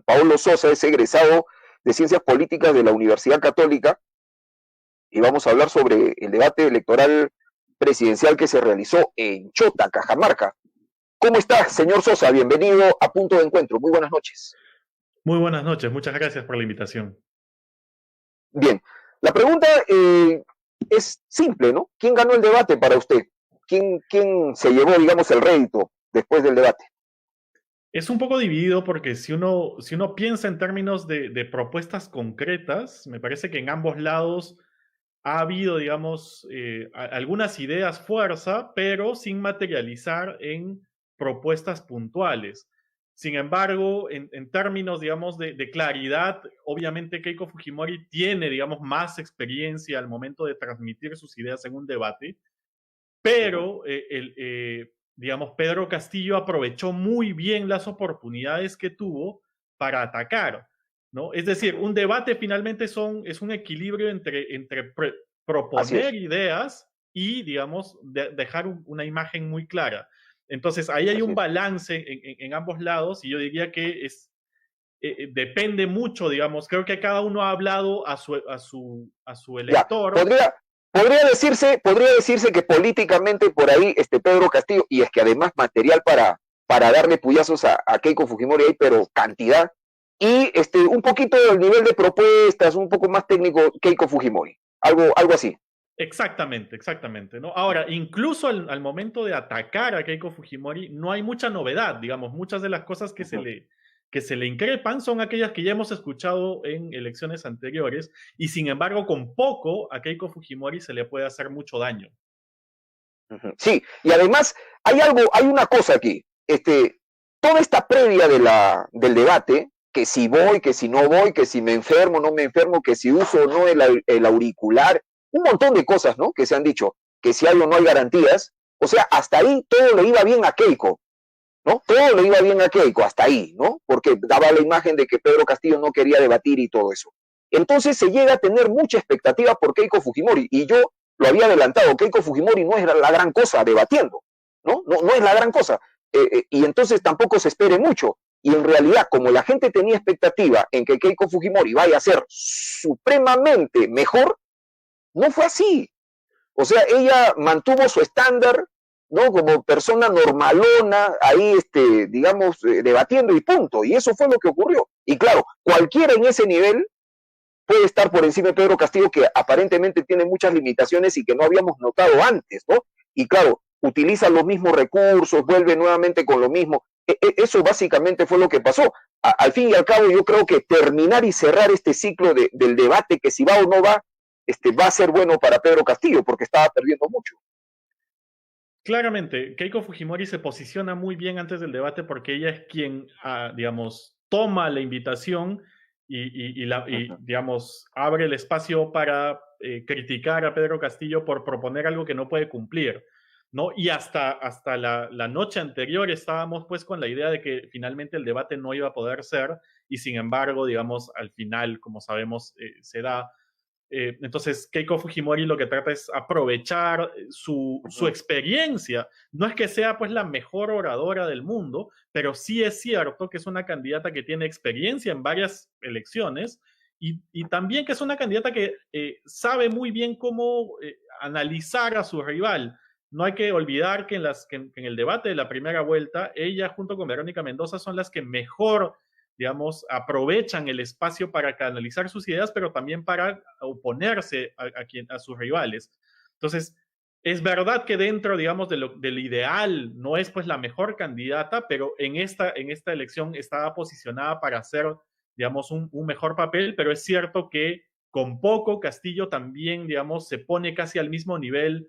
Paulo Sosa es egresado de Ciencias Políticas de la Universidad Católica y vamos a hablar sobre el debate electoral presidencial que se realizó en Chota, Cajamarca. ¿Cómo está, señor Sosa? Bienvenido a Punto de Encuentro. Muy buenas noches. Muy buenas noches, muchas gracias por la invitación. Bien, la pregunta es simple, ¿no? ¿Quién ganó el debate para usted? ¿Quién se llevó, digamos, el rédito después del debate? Es un poco dividido porque si uno piensa en términos de propuestas concretas, me parece que en ambos lados ha habido, digamos, algunas ideas fuerza, pero sin materializar en propuestas puntuales. Sin embargo, en términos, digamos, de claridad, obviamente Keiko Fujimori tiene, digamos, más experiencia al momento de transmitir sus ideas en un debate, Uh -huh. pero digamos, Pedro Castillo aprovechó muy bien las oportunidades que tuvo para atacar, ¿no? Es decir, un debate finalmente es un equilibrio entre Así proponer es, ideas y, digamos, dejar una imagen muy clara. Entonces, ahí hay así un es. balance en ambos lados y yo diría que depende mucho, digamos, creo que cada uno ha hablado a su Ya, elector. podría decirse que políticamente por ahí Pedro Castillo, y es que además material para darle puyazos a Keiko Fujimori hay, pero cantidad, y un poquito del nivel de propuestas, un poco más técnico Keiko Fujimori, algo así. Exactamente, exactamente, ¿no? Ahora, incluso al momento de atacar a Keiko Fujimori, no hay mucha novedad, digamos, muchas de las cosas Uh -huh. que se le increpan son aquellas que ya hemos escuchado en elecciones anteriores, y sin embargo, con poco a Keiko Fujimori se le puede hacer mucho daño. Uh -huh. Sí, y además hay una cosa aquí, toda esta previa del debate, que si voy, que si no voy, que si me enfermo, no me enfermo, que si uso o no el auricular, un montón de cosas, ¿no? Que se han dicho, que si hay o no hay garantías, o sea, hasta ahí todo le iba bien a Keiko, ¿no? Todo le iba bien a Keiko, hasta ahí, ¿no? Porque daba la imagen de que Pedro Castillo no quería debatir y todo eso. Entonces se llega a tener mucha expectativa por Keiko Fujimori, y yo lo había adelantado, Keiko Fujimori no es la gran cosa debatiendo, no es la gran cosa, y entonces tampoco se espere mucho, y en realidad, como la gente tenía expectativa en que Keiko Fujimori vaya a ser supremamente mejor, no fue así. O sea, ella mantuvo su estándar, ¿no? Como persona normalona, ahí, digamos, debatiendo y punto. Y eso fue lo que ocurrió. Y claro, cualquiera en ese nivel puede estar por encima de Pedro Castillo, que aparentemente tiene muchas limitaciones y que no habíamos notado antes, ¿no? Y claro, utiliza los mismos recursos, vuelve nuevamente con lo mismo. Eso básicamente fue lo que pasó. Al fin y al cabo, yo creo que terminar y cerrar este ciclo del debate, que si va o no va, va a ser bueno para Pedro Castillo, porque estaba perdiendo mucho. Claramente, Keiko Fujimori se posiciona muy bien antes del debate porque ella es quien, digamos, toma la invitación Uh -huh. digamos, abre el espacio para criticar a Pedro Castillo por proponer algo que no puede cumplir, ¿no? Y hasta la noche anterior estábamos pues con la idea de que finalmente el debate no iba a poder ser y sin embargo, digamos, al final, como sabemos, se da. Entonces, Keiko Fujimori lo que trata es aprovechar Uh su -huh. experiencia. No es que sea pues la mejor oradora del mundo, pero sí es cierto que es una candidata que tiene experiencia en varias elecciones y también que es una candidata que sabe muy bien cómo analizar a su rival. No hay que olvidar que en el debate de la primera vuelta, ella junto con Verónica Mendoza son las que mejor, digamos, aprovechan el espacio para canalizar sus ideas, pero también para oponerse a sus rivales. Entonces, es verdad que dentro, digamos, del ideal no es pues la mejor candidata, pero en esta elección estaba posicionada para hacer, digamos, un mejor papel, pero es cierto que con poco Castillo también, digamos, se pone casi al mismo nivel,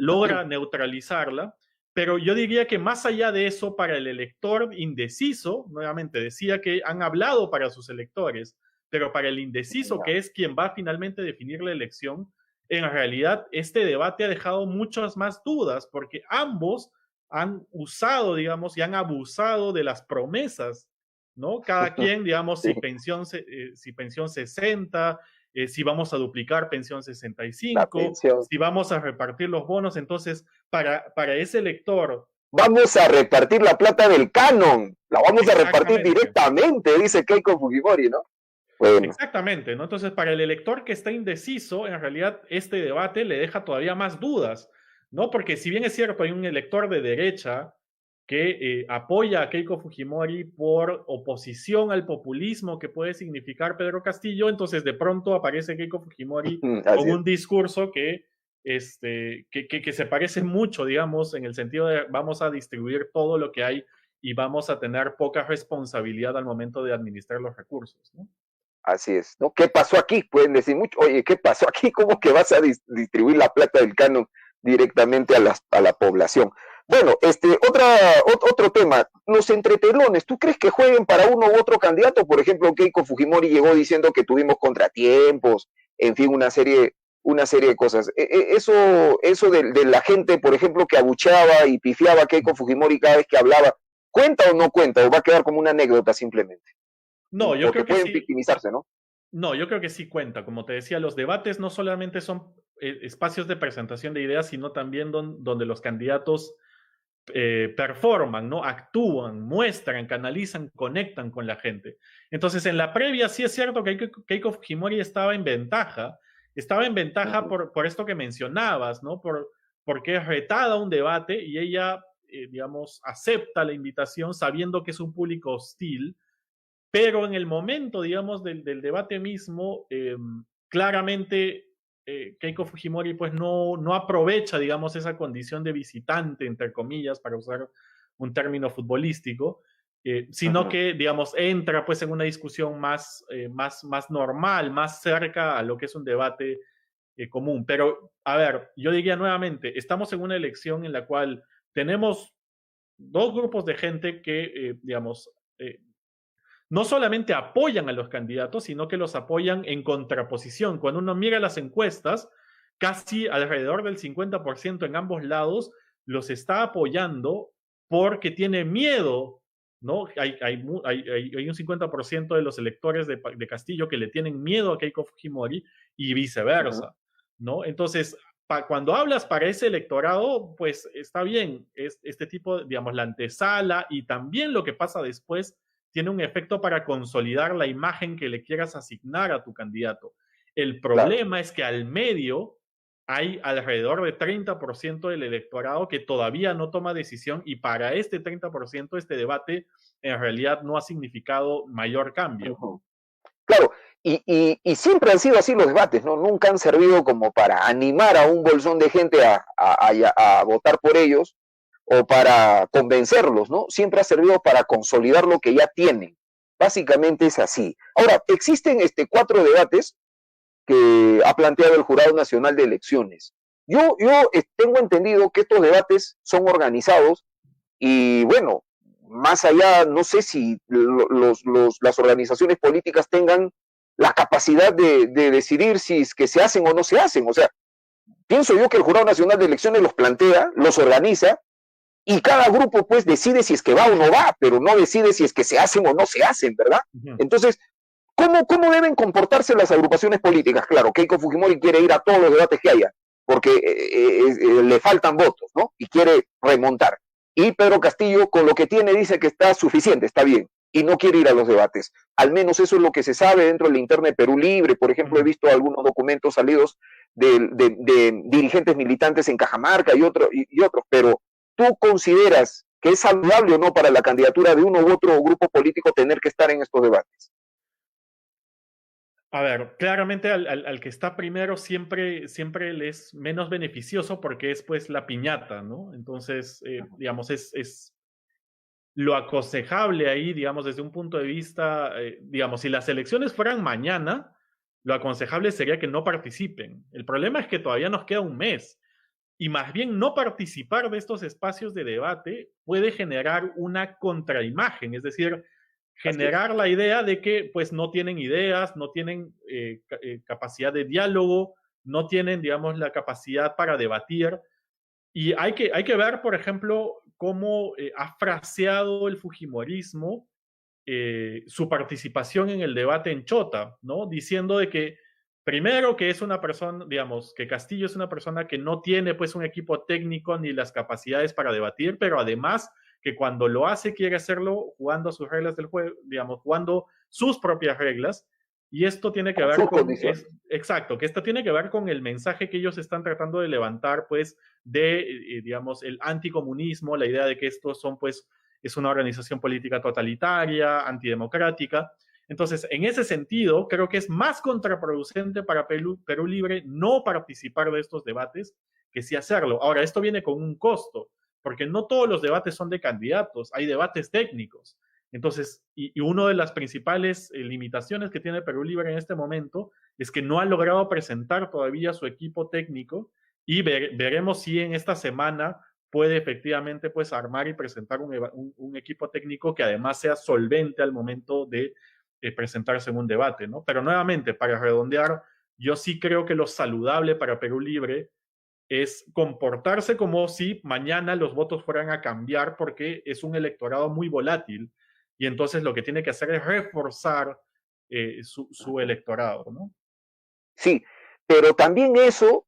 logra neutralizarla. Pero yo diría que más allá de eso, para el elector indeciso, nuevamente decía que han hablado para sus electores, pero para el indeciso, Yeah. que es quien va a finalmente definir la elección, en realidad este debate ha dejado muchas más dudas, porque ambos han usado, digamos, y han abusado de las promesas, ¿no? Cada quien, digamos, Sí, si pensión 60, si vamos a duplicar pensión la 65, pensión. si vamos a repartir los bonos, entonces para ese elector vamos a repartir la plata del canon, la vamos a repartir Exactamente. directamente, dice Keiko Fujimori, ¿no? Bueno. Exactamente, ¿no? Entonces, para el elector que está indeciso, en realidad este debate le deja todavía más dudas, ¿no? Porque si bien es cierto, hay un elector de derecha que apoya a Keiko Fujimori por oposición al populismo que puede significar Pedro Castillo, entonces de pronto aparece Keiko Fujimori con Así es. un discurso que se parece mucho, digamos, en el sentido de vamos a distribuir todo lo que hay y vamos a tener poca responsabilidad al momento de administrar los recursos, ¿no? Así es, ¿no? ¿Qué pasó aquí? Pueden decir mucho, oye, ¿qué pasó aquí? ¿Cómo que vas a distribuir la plata del canon directamente a la población? Bueno, otro tema, los entretelones, ¿tú crees que jueguen para uno u otro candidato? Por ejemplo, Keiko Fujimori llegó diciendo que tuvimos contratiempos, en fin, una serie de cosas. Eso de la gente, por ejemplo, que abucheaba y pifiaba a Keiko Fujimori cada vez que hablaba, ¿cuenta o no cuenta? ¿O va a quedar como una anécdota simplemente? No, yo Porque creo que pueden sí. victimizarse, ¿no? No, yo creo que sí cuenta. Como te decía, los debates no solamente son espacios de presentación de ideas, sino también donde los candidatos performan, ¿no? Actúan, muestran, canalizan, conectan con la gente. Entonces, en la previa sí es cierto que Keiko Fujimori estaba en ventaja Ujú. por esto que mencionabas, ¿no? Porque es retada un debate y ella, digamos, acepta la invitación sabiendo que es un público hostil, pero en el momento, digamos, del debate mismo, claramente Keiko Fujimori pues no aprovecha, digamos, esa condición de visitante, entre comillas, para usar un término futbolístico, sino Ujú. que, digamos, entra pues en una discusión más normal, más cerca a lo que es un debate común. Pero, a ver, yo diría nuevamente, estamos en una elección en la cual tenemos dos grupos de gente que, digamos, no solamente apoyan a los candidatos, sino que los apoyan en contraposición. Cuando uno mira las encuestas, casi alrededor del 50% en ambos lados los está apoyando porque tiene miedo, ¿no? Hay un 50% de los electores de Castillo que le tienen miedo a Keiko Fujimori y Ujú. viceversa, ¿no? Entonces, cuando hablas para ese electorado, pues está bien, es este tipo, digamos, la antesala y también lo que pasa después tiene un efecto para consolidar la imagen que le quieras asignar a tu candidato. El Claro. problema es que al medio hay alrededor de 30% del electorado que todavía no toma decisión y para este 30% este debate en realidad no ha significado mayor cambio. Ujú. Claro, y siempre han sido así los debates, ¿no? Nunca han servido como para animar a un bolsón de gente a votar por ellos o para convencerlos, ¿no? Siempre ha servido para consolidar lo que ya tienen. Básicamente es así. Ahora, existen 4 debates que ha planteado el Jurado Nacional de Elecciones. Yo tengo entendido que estos debates son organizados y bueno, más allá, no sé si las organizaciones políticas tengan la capacidad de decidir si es que se hacen o no se hacen. O sea, pienso yo que el Jurado Nacional de Elecciones los plantea, los organiza, y cada grupo pues decide si es que va o no va, pero no decide si es que se hacen o no se hacen, ¿verdad? Ujú. Entonces, ¿cómo deben comportarse las agrupaciones políticas? Claro, Keiko Fujimori quiere ir a todos los debates que haya, porque le faltan votos, ¿no? Y quiere remontar. Y Pedro Castillo, con lo que tiene, dice que está suficiente, está bien, y no quiere ir a los debates. Al menos eso es lo que se sabe dentro de la interna de Perú Libre. Por ejemplo, he Ujú. visto algunos documentos salidos de dirigentes militantes en Cajamarca y otros, pero ¿tú consideras que es saludable o no para la candidatura de uno u otro grupo político tener que estar en estos debates? A ver, claramente al que está primero siempre le es menos beneficioso porque es pues la piñata, ¿no? Entonces, digamos, es lo aconsejable ahí, digamos, desde un punto de vista, digamos, si las elecciones fueran mañana, lo aconsejable sería que no participen. El problema es que todavía nos queda un mes y más bien no participar de estos espacios de debate puede generar una contraimagen, es decir, Así es. generar la idea de que pues no tienen ideas, no tienen capacidad de diálogo, no tienen, digamos, la capacidad para debatir. Y hay que ver, por ejemplo, cómo ha fraseado el Fujimorismo su participación en el debate en Chota, ¿no? Diciendo de que Primero, que es una persona, digamos, que Castillo es una persona que no tiene pues un equipo técnico ni las capacidades para debatir, pero además que cuando lo hace quiere hacerlo jugando sus reglas del juego, digamos, jugando sus propias reglas. Y esto tiene que con ver sus con, condiciones. exacto, que esto tiene que ver con el mensaje que ellos están tratando de levantar, pues, de, digamos, el anticomunismo, la idea de que estos son, pues, es una organización política totalitaria, antidemocrática. Entonces, en ese sentido, creo que es más contraproducente para Perú Libre no participar de estos debates que sí hacerlo. Ahora, esto viene con un costo, porque no todos los debates son de candidatos, hay debates técnicos. Entonces, y una de las principales limitaciones que tiene Perú Libre en este momento es que no ha logrado presentar todavía su equipo técnico y veremos si en esta semana puede efectivamente pues armar y presentar un equipo técnico que además sea solvente al momento de presentarse en un debate, ¿no? Pero nuevamente, para redondear, yo sí creo que lo saludable para Perú Libre es comportarse como si mañana los votos fueran a cambiar porque es un electorado muy volátil y entonces lo que tiene que hacer es reforzar su electorado, ¿no? Sí, pero también eso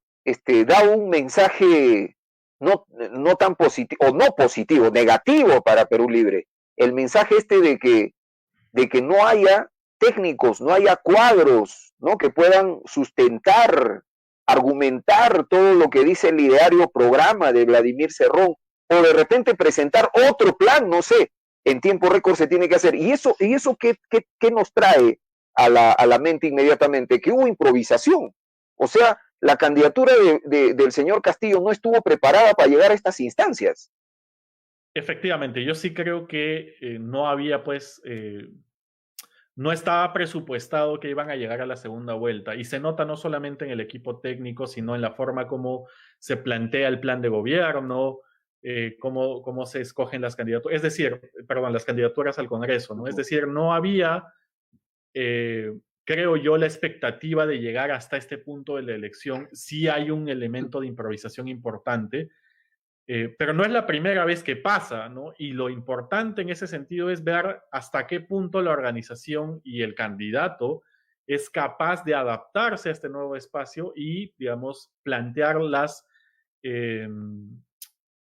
da un mensaje no tan positivo, o no positivo, negativo para Perú Libre. El mensaje de que no haya técnicos, no haya cuadros, ¿no? Que puedan sustentar, argumentar todo lo que dice el ideario programa de Vladimir Cerrón, o de repente presentar otro plan, no sé, en tiempo récord se tiene que hacer. ¿Y eso qué nos trae a la mente inmediatamente? Que hubo improvisación. O sea, la candidatura del señor Castillo no estuvo preparada para llegar a estas instancias. Efectivamente, yo sí creo que no había pues no estaba presupuestado que iban a llegar a la segunda vuelta y se nota no solamente en el equipo técnico, sino en la forma como se plantea el plan de gobierno, cómo se escogen las candidaturas, es decir, perdón, las candidaturas al Congreso, ¿no? Es decir, no había, eh, creo yo, la expectativa de llegar hasta este punto de la elección. Sí hay un elemento de improvisación importante, pero no es la primera vez que pasa, ¿no? Y lo importante en ese sentido es ver hasta qué punto la organización y el candidato es capaz de adaptarse a este nuevo espacio y, digamos, plantear eh,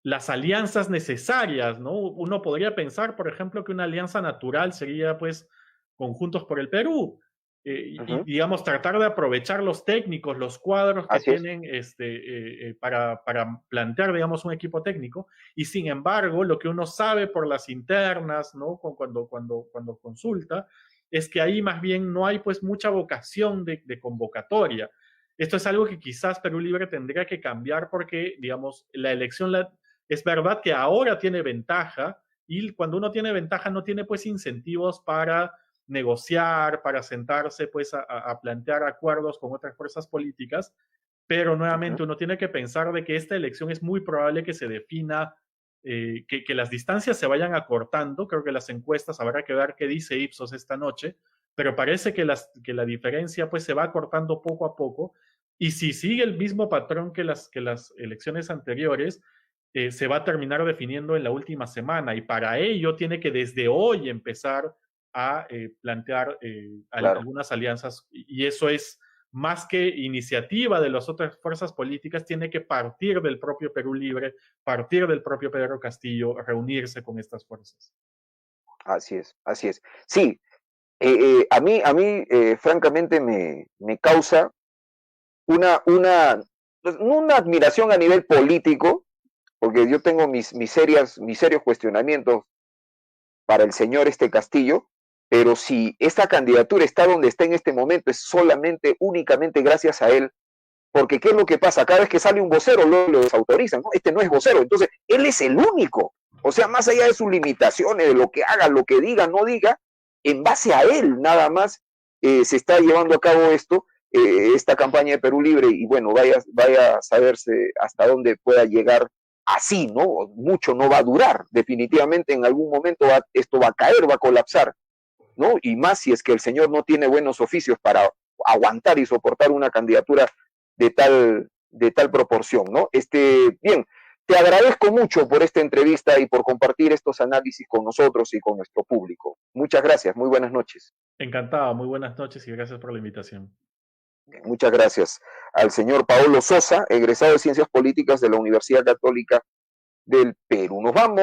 las alianzas necesarias, ¿no? Uno podría pensar, por ejemplo, que una alianza natural sería, pues, Conjuntos por el Perú, Uh y, -huh. digamos, tratar de aprovechar los técnicos, los cuadros que Así es. tienen para plantear, digamos, un equipo técnico, y sin embargo, lo que uno sabe por las internas, ¿no? Cuando consulta, es que ahí más bien no hay, pues, mucha vocación de convocatoria. Esto es algo que quizás Perú Libre tendría que cambiar porque, digamos, la elección es verdad que ahora tiene ventaja y cuando uno tiene ventaja no tiene pues incentivos para negociar, para sentarse pues a plantear acuerdos con otras fuerzas políticas, pero Uh -huh. nuevamente uno tiene que pensar de que esta elección es muy probable que se defina, que las distancias se vayan acortando. Creo que las encuestas habrá que ver qué dice Ipsos esta noche, pero parece que la diferencia pues se va acortando poco a poco y si sigue el mismo patrón que las elecciones anteriores, se va a terminar definiendo en la última semana y para ello tiene que desde hoy empezar a plantear Claro. algunas alianzas y eso es más que iniciativa de las otras fuerzas políticas, tiene que partir del propio Perú Libre, partir del propio Pedro Castillo, reunirse con estas fuerzas. Así es, así es. Sí, a mí francamente me causa pues, no una admiración a nivel político, porque yo tengo mis serios cuestionamientos para el señor Castillo, pero si esta candidatura está donde está en este momento es solamente, únicamente gracias a él, porque ¿qué es lo que pasa? Cada vez que sale un vocero lo desautorizan, ¿no? Este no es vocero, entonces él es el único, o sea, más allá de sus limitaciones, de lo que haga, lo que diga, no diga, en base a él nada más se está llevando a cabo esta campaña de Perú Libre y bueno, vaya a saberse hasta dónde pueda llegar así, ¿no? Mucho no va a durar, definitivamente en algún momento esto va a caer, va a colapsar, ¿no? Y más si es que el señor no tiene buenos oficios para aguantar y soportar una candidatura de tal proporción, ¿no? Bien, te agradezco mucho por esta entrevista y por compartir estos análisis con nosotros y con nuestro público. Muchas gracias, muy buenas noches. Encantado, muy buenas noches y gracias por la invitación. Muchas gracias al señor Paolo Sosa, egresado de Ciencias Políticas de la Universidad Católica del Perú. Nos vamos.